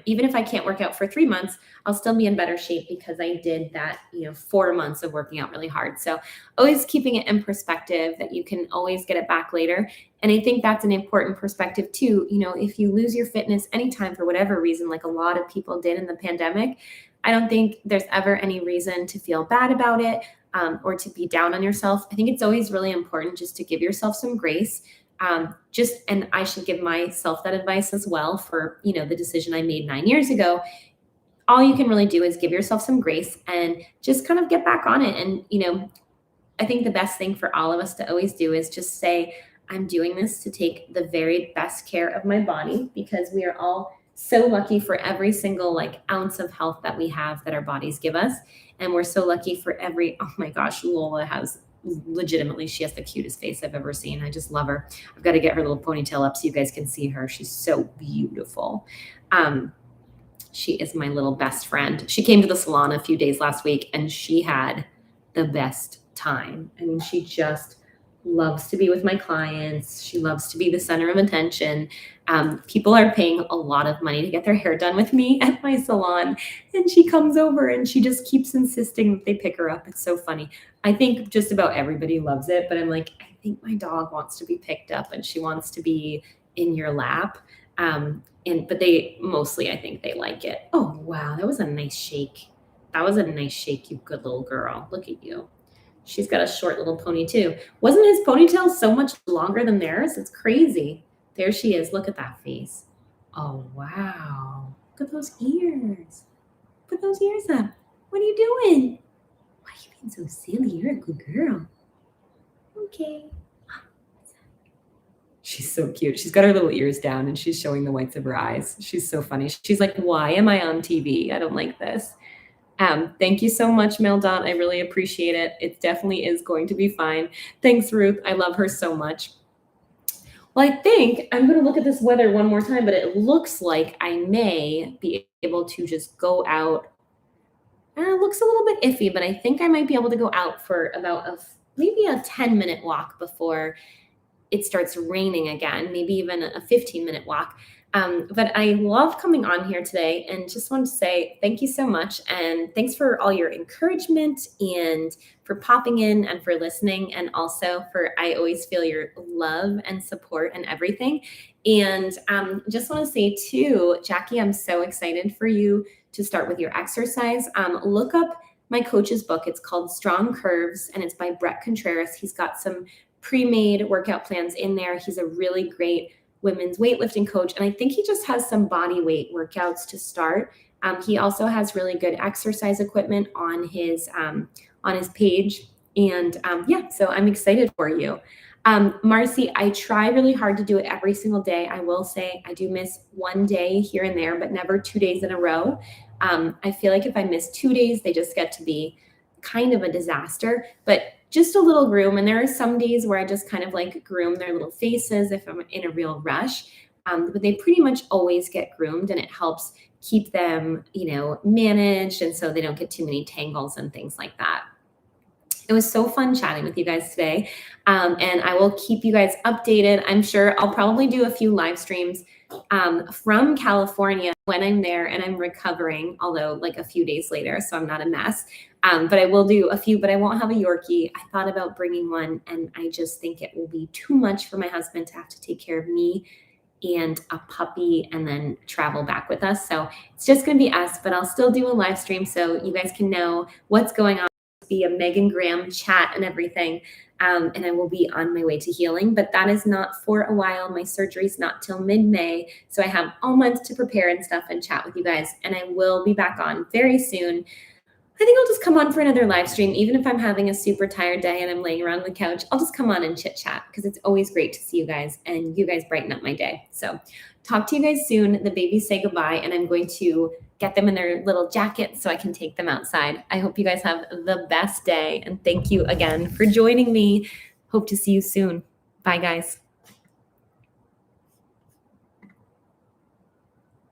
even if I can't work out for 3 months, I'll still be in better shape because I did that, 4 months of working out really hard. So always keeping it in perspective that you can always get it back later. And I think that's an important perspective too. If you lose your fitness anytime for whatever reason, like a lot of people did in the pandemic, I don't think there's ever any reason to feel bad about it, or to be down on yourself. I think it's always really important just to give yourself some grace. And I should give myself that advice as well for, the decision I made 9 years ago. All you can really do is give yourself some grace and just kind of get back on it. And, I think the best thing for all of us to always do is just say, I'm doing this to take the very best care of my body, because we are all so lucky for every single like ounce of health that we have that our bodies give us. And we're so lucky for oh my gosh, Lola has legitimately, she has the cutest face I've ever seen. I just love her. I've got to get her little ponytail up so you guys can see her. She's so beautiful. She is my little best friend. She came to the salon a few days last week and she had the best time. I mean, she just loves to be with my clients. She loves to be the center of attention. People are paying a lot of money to get their hair done with me at my salon. And she comes over and she just keeps insisting that they pick her up. It's so funny. I think just about everybody loves it, but I'm like, I think my dog wants to be picked up and she wants to be in your lap. But they mostly, I think they like it. Oh, wow. That was a nice shake. That was a nice shake, you good little girl. Look at you. She's got a short little pony too. Wasn't his ponytail so much longer than theirs? It's crazy. There she is. Look at that face. Oh, wow. Look at those ears. Put those ears up. What are you doing? Why are you being so silly? You're a good girl. Okay. She's so cute. She's got her little ears down and she's showing the whites of her eyes. She's so funny. She's like, why am I on TV? I don't like this. Thank you so much, Mel Dot. I really appreciate it. It definitely is going to be fine. Thanks, Ruth. I love her so much. Well, I think I'm going to look at this weather one more time, but it looks like I may be able to just go out. It looks a little bit iffy, but I think I might be able to go out for about maybe a 10-minute walk before it starts raining again, maybe even a 15-minute walk. But I love coming on here today and just want to say thank you so much. And thanks for all your encouragement and for popping in and for listening. And also I always feel your love and support and everything. And just want to say too, Jackie, I'm so excited for you to start with your exercise. Look up my coach's book. It's called Strong Curves and it's by Brett Contreras. He's got some pre-made workout plans in there. He's a really great women's weightlifting coach. And I think he just has some body weight workouts to start. He also has really good exercise equipment on his page. And so I'm excited for you. Marcy, I try really hard to do it every single day. I will say I do miss one day here and there, but never 2 days in a row. I feel like if I miss 2 days, they just get to be kind of a disaster, but just a little groom. And there are some days where I just kind of like groom their little faces if I'm in a real rush. But they pretty much always get groomed and it helps keep them, managed. And so they don't get too many tangles and things like that. It was so fun chatting with you guys today. And I will keep you guys updated. I'm sure I'll probably do a few live streams from California when I'm there and I'm recovering, although like a few days later, so I'm not a mess. But I will do a few, but I won't have a Yorkie. I thought about bringing one and I just think it will be too much for my husband to have to take care of me and a puppy and then travel back with us. So it's just going to be us, but I'll still do a live stream so you guys can know what's going on. Be a Megan Graham chat and everything. And I will be on my way to healing, but that is not for a while. My surgery is not till mid-May. So I have all month to prepare and stuff and chat with you guys. And I will be back on very soon. I think I'll just come on for another live stream. Even if I'm having a super tired day and I'm laying around on the couch, I'll just come on and chit chat because it's always great to see you guys and you guys brighten up my day. So talk to you guys soon. The babies say goodbye and I'm going to get them in their little jackets so I can take them outside. I hope you guys have the best day and thank you again for joining me. Hope to see you soon. Bye, guys.